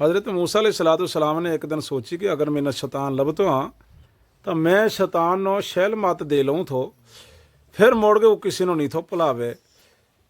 हज़रत मूसा अलैहिस्सलाम ने एक दिन सोची कि अगर मैंने शैतान लभतो हाँ तो मैं शैतान नो शैल मत दे लूँ थो, फिर मुड़ के वो किसी को नहीं थो भुलावे।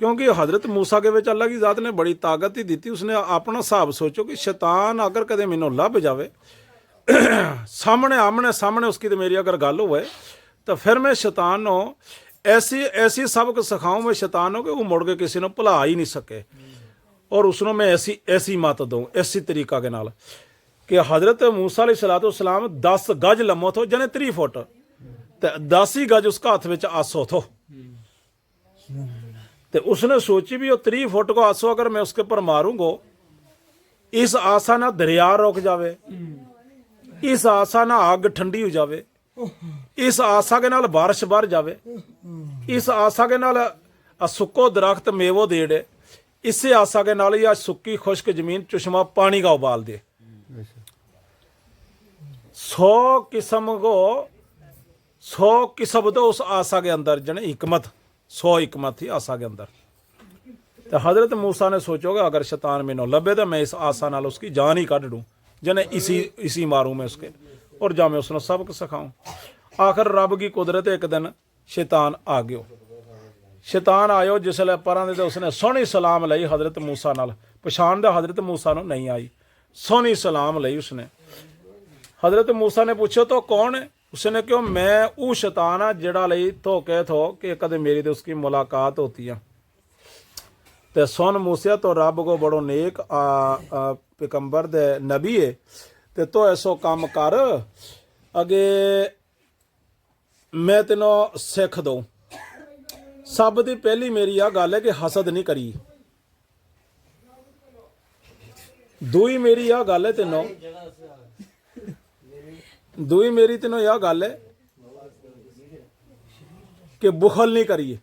क्योंकि हज़रत मूसा के विच अल्लाह की ज़ात ने बड़ी ताकत ही दी। उसने अपना हिसाब सोचो कि शैतान अगर कदे मैनू लभ जाए सामने आमने सामने उसकी तो मेरी अगर गल होए तो फिर मैं शैतान नो ऐसी ऐसी सबक सिखाऊँ मैं शैतान हो कि वो मुड़ के किसी को भुला ही नहीं सके, और उसनों मैं ऐसी ऐसी मत दूँ ऐसी तरीका के नाल कि हज़रत मूसा अलैहिस्सलाम 10 गज लम्मो थो जने 3 फुट, तो 10 ही गज उसका हाथ में आसो थो। तो उसने सोची भी वो 3 फुट को आसो अगर मैं उसके ऊपर मारूंगा, इस आशा ना दरिया रोक जावे, इस आशा ना आग ठंडी हो जावे, इस आशा के नाल बारिश बर जावे, इस आशा के नाल सुक्को दरख्त मेवो देड़े, इसी आशा के नाल या सुक्की खुश्क जमीन चुश्मा पानी का उबाल दे। 100 किस्म को 100 किस्म तो उस आशा के अंदर जने हिकमत 100 हिकमत थी आशा के अंदर। तो हज़रत मूसा ने सोचोगे अगर शैतान मैनू लभे तो मैं इस आशा नाल उसकी जान ही कढ़ दूँ, जने इसी मारूँ मैं उसके, और जा मैं उसने सबक सिखाऊँ। आखिर रब की कुदरत एक दिन शैतान आ गयो। शैतान आयो जिसले परां दे उसने सोहनी सलाम लई हज़रत मूसा नाल, पछाण दा हज़रत मूसा नूं नहीं आई, सोहनी सलाम लई उसने। हज़रत मूसा ने पूछो तो कौन है? उसने क्यों मैं वो शैतान आ जिहड़ा लई धोखे थो कि कदे मेरी तो उसकी मुलाकात होती है। ते सुन मूसिया तो रब को बड़ो नेक पैगंबर दे नबी है, ते तो ऐसो काम कर अगे मैं तेनों सिख दूँ। सब दी पहली मेरी आ गल है कि हसद नहीं करी। दूई मेरी आ गल है तेनों, दूई मेरी तेनों यह गल है कि बुखल नहीं करिए।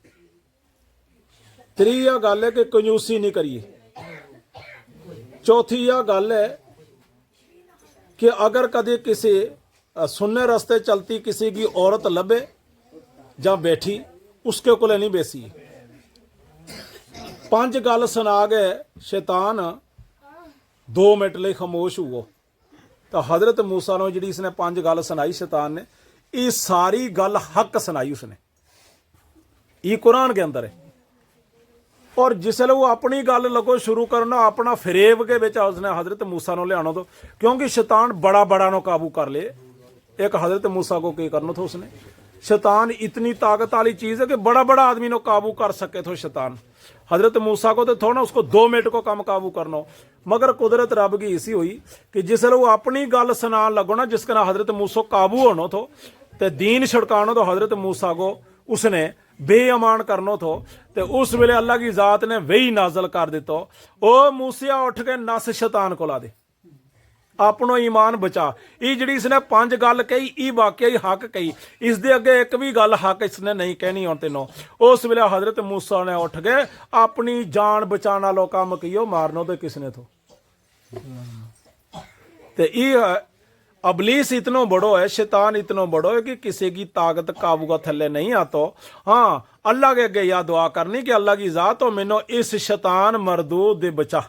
त्री यह गल है कि कंजूसी नहीं करिए। चौथी यह गल है कि अगर कदे किसी सुन्ने रास्ते चलती किसी की औरत लभे ਜਾਂ बैठी उसके कोले नहीं बेसी। 5 गल सुना गए शैतान 2 मिनट लिए खामोश हुओ। तो हज़रत मूसा ने जी इसने 5 गल सुनाई शैतान ने, ये सारी गल हक सुनाई उसने, ये कुरान के अंदर है। और जिसले वो अपनी गल लगो शुरू करना अपना फरेब के विच उसने हज़रत मूसा को लियाना तो, क्योंकि शैतान बड़ा बड़ा नो काबू कर ले। एक हज़रत मूसा को क्या करना था उसने, शैतान इतनी ताकत वाली चीज़ है कि बड़ा बड़ा आदमी को काबू कर सके तो शैतान। हज़रत मूसा को तो थोड़ा उसको 2 मिनट को कम काबू करना, मगर कुदरत रब की इसी हुई कि जिसले वो अपनी गल सुना लगो ना जिसका ना हज़रत मूसा काबू होना तो दीन छिड़काना तो हज़रत मूसा को उसने बेईमान करनो थो। तो उस वेले अल्लाह की ज़ात ने वही नाजल कर दितो, ओ मूसिया उठ के नस शैतान को ला दे, अपनो ईमान बचा। ये जी इसने 5 गल कही ये वाकई ही हक कही, इस दे अगे एक भी गल हक इसने नहीं कहनी हो तेनों। उस वेले हज़रत मूसा ने उठ के अपनी जान बचाना लो काम कियो, मारनो तो किसने थो। ते ये अबलीस इतनो बड़ो है, शैतान इतनो बड़ो है कि किसी की ताकत काबू का थल्ले नहीं आतो। हाँ अल्लाह के अगे यह दुआ करनी कि अल्लाह की ज़ात तो मैनो इस शैतान मरदूद दे बचा,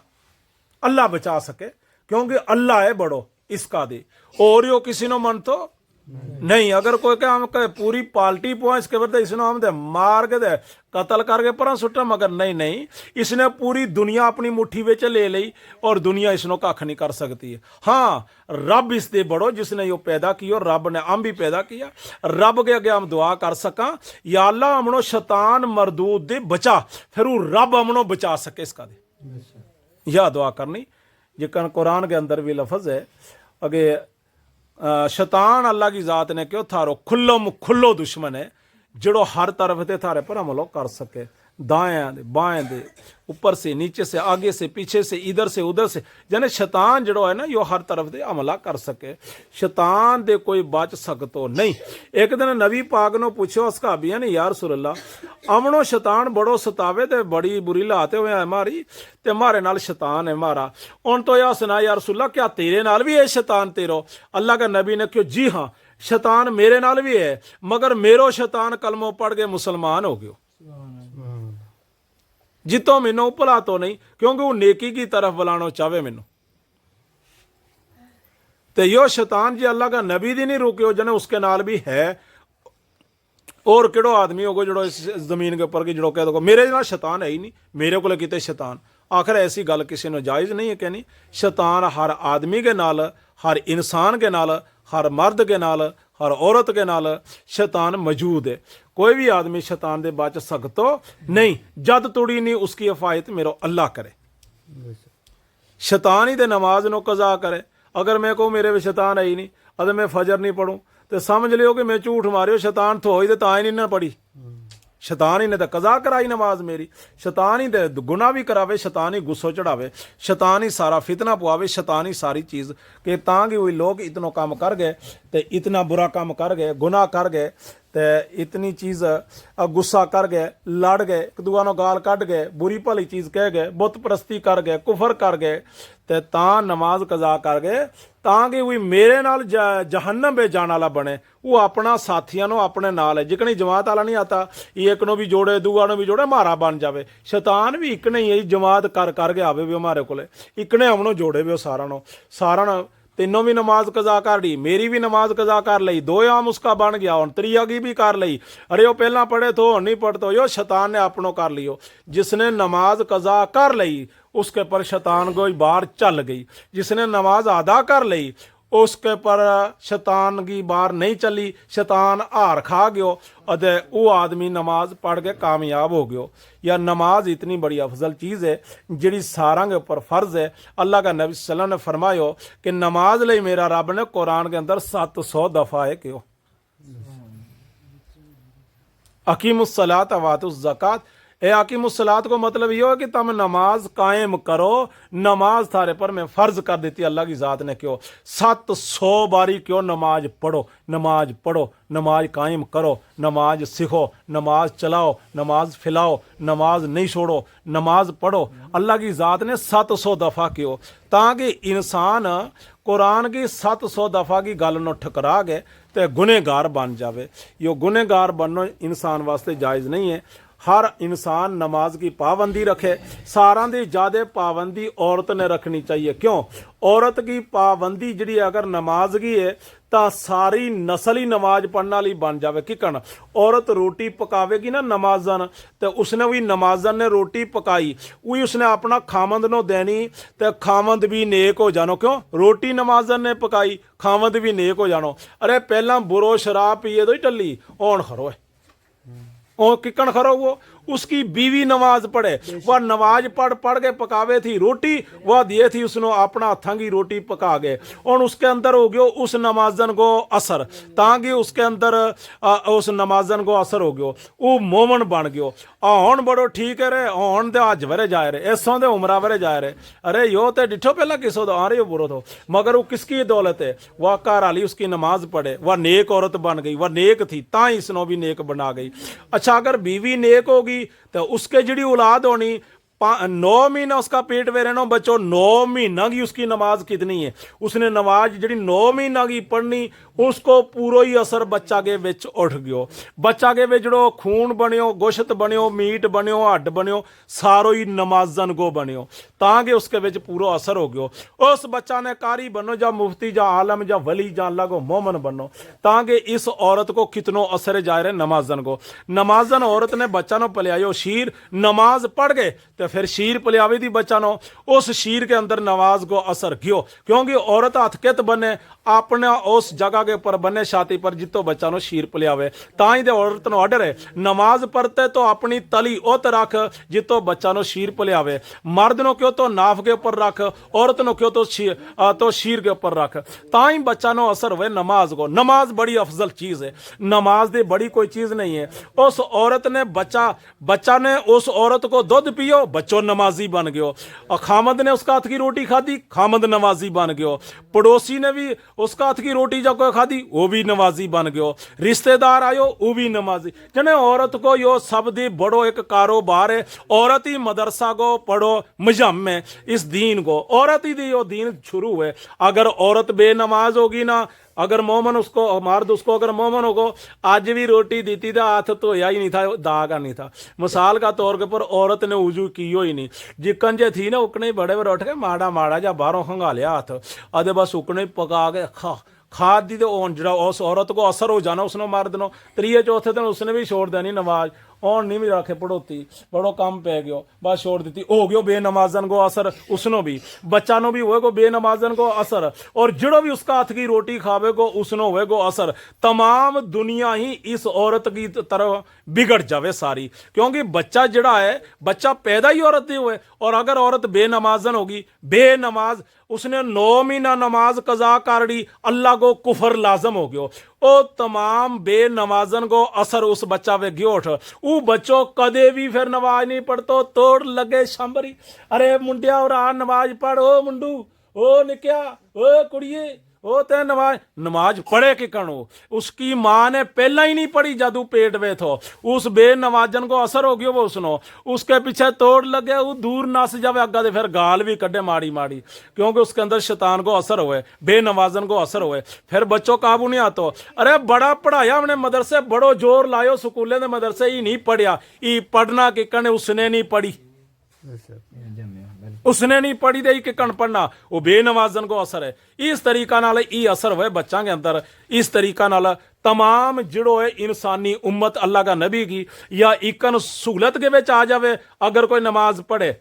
अल्लाह बचा सके, क्योंकि अल्लाह है बड़ो इसका दे, और यो किसी नो मन तो नहीं। अगर कोई क्या हम कहे पूरी पार्टी पुआ इसके बदले इसने हम दे मार के दे कतल करके पर सुटा, मगर नहीं नहीं, इसने पूरी दुनिया अपनी मुट्ठी में ले ली और दुनिया इसनो कख नहीं कर सकती है। हाँ रब इस दे बड़ो जिसने यो पैदा किया, रब ने हम भी पैदा किया, रब के अगे हम दुआ कर सका या अल्लाह हमनो शैतान मरदूद दे बचा, फिर वो रब हमनो बचा सके इसका दे, यह दुआ करनी। जिकन कुरान के अंदर भी लफज है अगे शैतान अल्लाह की ज़ात ने क्यों थारो खुल्लो दुश्मन है जड़ो हर तरफ से थारे पर हमलो कर सके, दाएं दे बाएं दे ऊपर से नीचे से आगे से पीछे से इधर से उधर से, यानी शैतान जड़ो है ना यो हर तरफ से हमला कर सके, शैतान दे कोई बच सकतो नहीं। एक दिन नबी पाक ने पूछो उसका अभिया ने यार रसूलल्लाह अमनो शैतान बड़ो सतावे ते बड़ी बुरी लाते हुए हमारी ते मारे नाल शैतान है मारा, उन तो या सुना यार रसूलल्लाह क्या तेरे नाल भी है शैतान तेरो? अल्लाह का नबी ने क्यों जी हाँ शैतान मेरे नाल भी है, मगर मेरो शैतान कलमों पढ़ के मुसलमान हो गयो, जितो मैनू भला तो नहीं, क्योंकि वो नेकी की तरफ बुलाना चाहे मैनू। तो यो शैतान जी अल्लाह का नबी दी नहीं रुकियो जने उसके नाल भी है। और किड़ो आदमी होगा जो इस जमीन के उपर की जड़ो कह दो मेरे नाल शैतान है ही नहीं, मेरे को किते शैतान। आखिर ऐसी गल किसी ने जायज़ नहीं है कहनी। शैतान हर आदमी के नाल, हर इंसान के नाल, हर मर्द के नाल, हर औरत के नाल शैतान मौजूद है। कोई भी आदमी शैतान दे बच सकतो नहीं जद तोड़ी नहीं उसकी हिफाजत मेरो अल्लाह करे। शैतान ही तो नमाज नो कज़ा करे। अगर मैं कहूँ मेरे भी शैतान है ही नहीं, अगर मैं फजर नहीं पढ़ूँ तो समझ लियो कि मैं झूठ मारियो, शैतान तो होई तो तां ही नहीं ना पढ़ी। शैतान ही ने तो कज़ा कराई नमाज मेरी। शैतान ही तो गुनाह भी करावे, शैतान ही गुस्सो चढ़ावे, शैतान ही सारा फितना पुआवे, शैतान ही सारी चीज़ कि तां कि वही लोग इतनो काम कर गए तो इतना बुरा काम कर गए, गुनाह कर गए तो इतनी चीज़ गुस्सा कर गए, लड़ गए, एक दूआ नो गाल कढ़ गए, बुरी भली चीज़ कह गए, बुत परस्ती कर गए, कुफर कर गए तो तां नमाज कज़ा कर गए तां कि वही मेरे नाल जहन्नम में जाने वाला बने। वो अपना साथियों नो अपने नाल है। जिकनी जमात वाला नहीं आता एक नो भी जोड़े दूआ नो भी जोड़े मारा बन जावे। शैतान भी इकने ही जमात कर के आवे भी हमारे को इकने हमनों जोड़े भी सारा नो तीनों भी नमाज कज़ा कर ली, मेरी भी नमाज कज़ा कर ली, दो आम उसका बन गया और त्रिया की भी कर ली। अरे वो पहला पढ़े तो नहीं पढ़ते यो शैतान ने अपनों कर लियो। जिसने नमाज कज़ा कर ली उसके पर शैतान कोई बार चल गई, जिसने नमाज अदा कर ली उसके पर शैतान की बार नहीं चली, शैतान हार खा गयो अदे वो आदमी नमाज पढ़ के कामयाब हो गयो। या नमाज इतनी बड़ी अफजल चीज़ है जिहड़ी सारां के उपर फ़र्ज है। अल्लाह का नबी सल्लल्लाहु अलैहि वसल्लम ने फरमायो कि नमाज लई मेरा रब ने कुरान के अंदर 700 दफ़ा है क्यों अकीमुस्सलात वातुज़ ज़कात। ए आकिमुस्सलात को मतलब ये है कि तुम नमाज कायम करो। नमाज थारे पर मैं फ़र्ज कर देती अल्लाह की ज़ात ने क्यों 700 बारी क्यों नमाज पढ़ो, नमाज पढ़ो, नमाज कायम करो, नमाज सीखो, नमाज चलाओ, नमाज फैलाओ, नमाज नहीं छोड़ो, नमाज पढ़ो। अल्लाह की ज़ात ने 700 दफ़ा क्यों ताकि इंसान कुरान की 700 दफ़ा की गल नो ठकरा गए तो गुनहगार बन जावे। यो गुनहगार बनना इंसान वास्ते जायज़ नहीं है। हर इंसान नमाज की पाबंदी रखे। सारा दी ज़्यादा पाबंदी औरत ने रखनी चाहिए। क्यों? औरत की पाबंदी जी अगर नमाज की है तो सारी नस्ल ही नमाज पढ़ने वाली बन जाए। किकन औरत रोटी पकावेगी ना नमाजन तो उसने भी नमाजन ने रोटी पकाई वही उसने अपना खामंद नो देनी तो खामंद भी नेक हो जानो। क्यों? रोटी नमाजन ने पकाई, खामंद भी नेक हो जानो। अरे पहला बुरो शराब पिए तो ही टली ओन खरो है ओ किकन खरो वो उसकी बीवी नमाज पढ़े, वह नमाज पढ़ के पकावे थी रोटी, वह दिए थी उसने अपना हथा की रोटी पका गए और उसके अंदर हो गयो उस नमाजन को असर ताकि उसके अंदर उस नमाजन को असर हो गयो वो मोमन बन गयो। हूँ बड़ो ठीक है रे हूँ तो अज वरे जाए रे इसों दे उमरा वरे जाए रे। अरे यो तो डिठो पहला किसो आ रहे हो बुरो तो मगर वो किसकी दौलत है? वह घर वाली उसकी नमाज पढ़े, वह नेक औरत बन गई, वह नेक थी ता ही इसनों भी नेक बना गई। अच्छा अगर बीवी नेक होगी तो उसके जिहड़ी औलाद होनी 9 महीना उसका पेट में रहना बच्चों 9 महीना की उसकी नमाज कितनी है? उसने नमाज जी 9 महीना की पढ़नी उसको पूरा ही असर बच्चा के विच उठ गयो। बच्चा के विच जो खून बनियो, गोश्त बनियो, मीट बनियो, हड्ड बनियो, सारो ही नमाजन को बनियो ताकि उसके विच पूरा असर हो गयो। उस बच्चा ने कारी बनो जा मुफ्ती जा आलम जा वली जा अल्लाह को मोमन बनो ताकि इस औरत को कितनो असर जाए रहे नमाजन को। नमाजन औरत ने बच्चा नो पलियायो शीर नमाज पढ़ गए तो फिर शीर पलियावी थी बच्चा नो उस शीर के अंदर नमाज को असर क्यों? क्योंकि औरत हथकित बने अपने उस जगह के ऊपर बने छाती पर जितो बच्चा नो शीर पलियावे ताई दे औरत नो ऑर्डर है नमाज पढ़ते तो अपनी तली उत रख जितो बच्चा नो शीर पलियावे। मर्द नो क्यों तो नाफ के ऊपर रख, औरत नो क्यों तो शीर के ऊपर रख ताई बच्चा नो असर हुए नमाज को। नमाज बड़ी अफजल चीज है, नमाज दे बड़ी कोई चीज नहीं है। उस औरत ने बच्चा ने उस औरत को दूध पियो बच्चों नमाजी बन गयो। और खामद ने उसका हाथ की रोटी खाधी खामद नमाजी बन गयो। पड़ोसी ने भी उसका हाथ की रोटी जब कोई खाधी वो भी नमाजी बन गयो। रिश्तेदार आयो वो भी नमाजी। जने औरत को यो सब दी बड़ो एक कारोबार है। औरत ही मदरसा को पढ़ो मजहम में इस दीन को औरत ही दी यो दीन शुरू है। अगर औरत बेनमाज होगी ना अगर मोमन उसको मार दो उसको, अगर मोमन को आज भी रोटी दी थी तो हाथ धोया ही नहीं था, दागा नहीं था। मिसाल का तौर के पर औरत ने उजू कियो ही नहीं, जिकन जे थी ना उकने बड़े बड़े उठ के माड़ा माड़ा जा बाहरों खंगा लिया हाथ अदे बस उकने पका के खा दी तो जरा उस औरत को असर हो जाना, उसने मार देना। त्रीए चौथे दिन उसने भी छोड़ देनी नमाज, और नहीं भी रखे पढ़ोती, बड़ो काम पै गयो बस छोड़ दी हो गयो बेनमाजन को असर, उसनो भी बच्चा नो भी हुए को बेनमाजन को असर, और जड़ो भी उसका हाथ की रोटी खावे को उसनो हुए को असर। तमाम दुनिया ही इस औरत की तरह बिगड़ जावे सारी, क्योंकि बच्चा जड़ा है बच्चा पैदा ही औरत ही हुए, और अगर औरत बेनमाजन होगी बेनमाज उसने 9 महीना नमाज कजा कर दी, अल्लाह को कुफर लाजम हो गयो। ओ तमाम बेनमाजन को असर उस बच्चा पे गियोठ, ऊ बच्चों कदे भी फिर नमाज नहीं पढ़तो, तोड़ लगे शंबरी, अरे मुंडिया और आ नमाज पढ़, ओ मुंडू ओ निक्या ओ कुड़िए ओ ते नमाज पढ़े कि कणो। उसकी माँ ने पहला ही नहीं पढ़ी जादू पेट में थो, उस बेनमाजन को असर हो गयो वो उसनो, उसके पीछे तोड़ लगे, वो दूर नस जावे अग्गा दे फिर गाल भी कड्डे माड़ी माड़ी, क्योंकि उसके अंदर शैतान को असर हुए, बेनमाजन को असर हुए, फिर बच्चों काबू नहीं आतो। अरे बड़ा पढ़ाया हमने मदरसे, बड़ो जोर लायो स्कूले दे मदरसे ही नहीं पढ़िया, ई पढ़ना कि कने उसने नहीं पढ़ी, उसने नहीं पढ़ी दे कि कण पढ़ना, वो बेनवाजन को असर है। इस तरीका नाल ई असर हुए बच्चा के अंदर, इस तरीका नाल तमाम जिड़ो है इंसानी उम्मत अल्लाह का नबी की या इकन सहूलत के विच आ जावे, अगर कोई नमाज पढ़े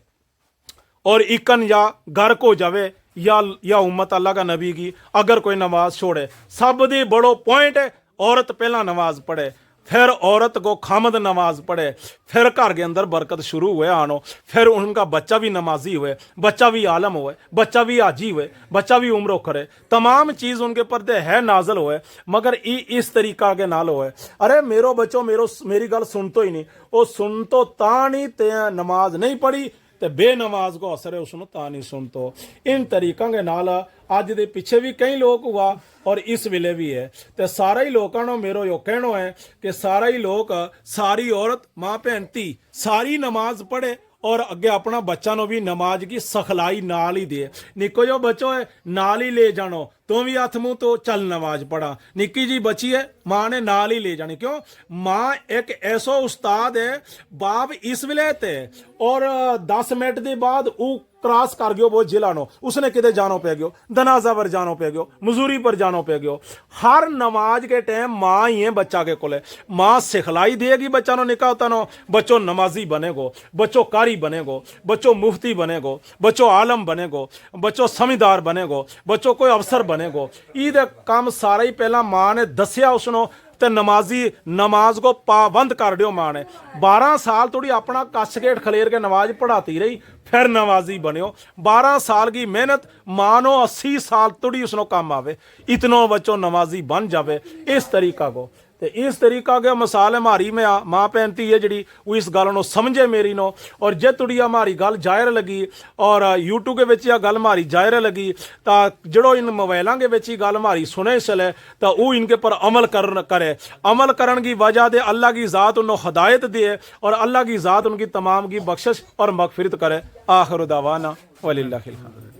और इकन या घर को जावे या उम्मत अल्लाह का नबी की अगर कोई नमाज छोड़े, सब दी बड़ो पॉइंट है औरत पहला नमाज पढ़े, फिर औरत को खामद नमाज पढ़े, फिर घर के अंदर बरकत शुरू हुए आनो, फिर उनका बच्चा भी नमाजी हुए, बच्चा भी आलम हुए, बच्चा भी हाजी हुए, बच्चा भी उम्र करे, तमाम चीज़ उनके पर्दे है नाजल हुए, मगर इस तरीका के नाल हुए। अरे मेरो बच्चों मेरी गल सुन तो ही नहीं, वो सुन तो ता नहीं ते नमाज नहीं पढ़ी ते बेनमाज को असर है उसनों ता नहीं सुन तो। इन तरीकों के नाल अज दे पिछे भी कई लोग हुआ और इस वेले भी है, तो सारा ही लोगों को मेरो यो कहना है कि सारा ही लोग सारी औरत माँ भैन धी सारी नमाज पढ़े और अगे अपना बच्चा नो भी नमाज की सखलाई नाल ही दे। निको जो बच्चो है नाल ही ले जानो, तो भी हथ मुँह तो चल नमाज पढ़ा, निक्की जी बची है माँ ने नाल ही ले जानी, क्यों माँ एक ऐसा उस्ताद है, बाप इस वेले ते और 10 मिनट के बाद वो क्रॉस कर गयो वो जिला नो, उसने किते जानो पे गयो, दनाजा पर जानो पे गयो, मजूरी पर जानो पे गयो। हर नमाज के टाइम माँ ही है बच्चा के कोले, माँ सिखलाई देगी बच्चा नो निकाह होता नो, बच्चों नमाजी बनेगो, बच्चों कारी बनेगो, बच्चों मुफ्ती बनेगो, बच्चों आलम बनेगो, बच्चों समझदार बनेगो, बच्चों कोई अफसर बनेगो। ईद काम सारा ही पहला माँ ने दसिया उसनो, ते नमाजी नमाज को पाबंद कर दियो माँ ने। 12 साल थोड़ी अपना कस के खलेर के नमाज पढ़ाती रही, फिर नमाजी बनियो। 12 साल की मेहनत मानो 80 साल थोड़ी उसनो काम आवे, इतनो बच्चों नमाजी बन जावे। इस तरीका को ते इस तरीका के मिसाल हमारी में माँ भैनती है जी वो इस गल समझे मेरी नो, और जे तुड़ी हमारी गल जाहिर लगी और यूट्यूब के विच गल हमारी जाहिर लगी तो जड़ो इन मोबाइलों के विच गल हमारी सुने चले तो वो इनके पर अमल करे, अमल करन की वजह दे अल्लाह की ज़ात उन्होंने हदायत दे और अल्लाह की ज़ात उनकी तमाम की बख्शिश और मगफिरत करे। आखिर दावाना वलिल्लाहिल हम्द।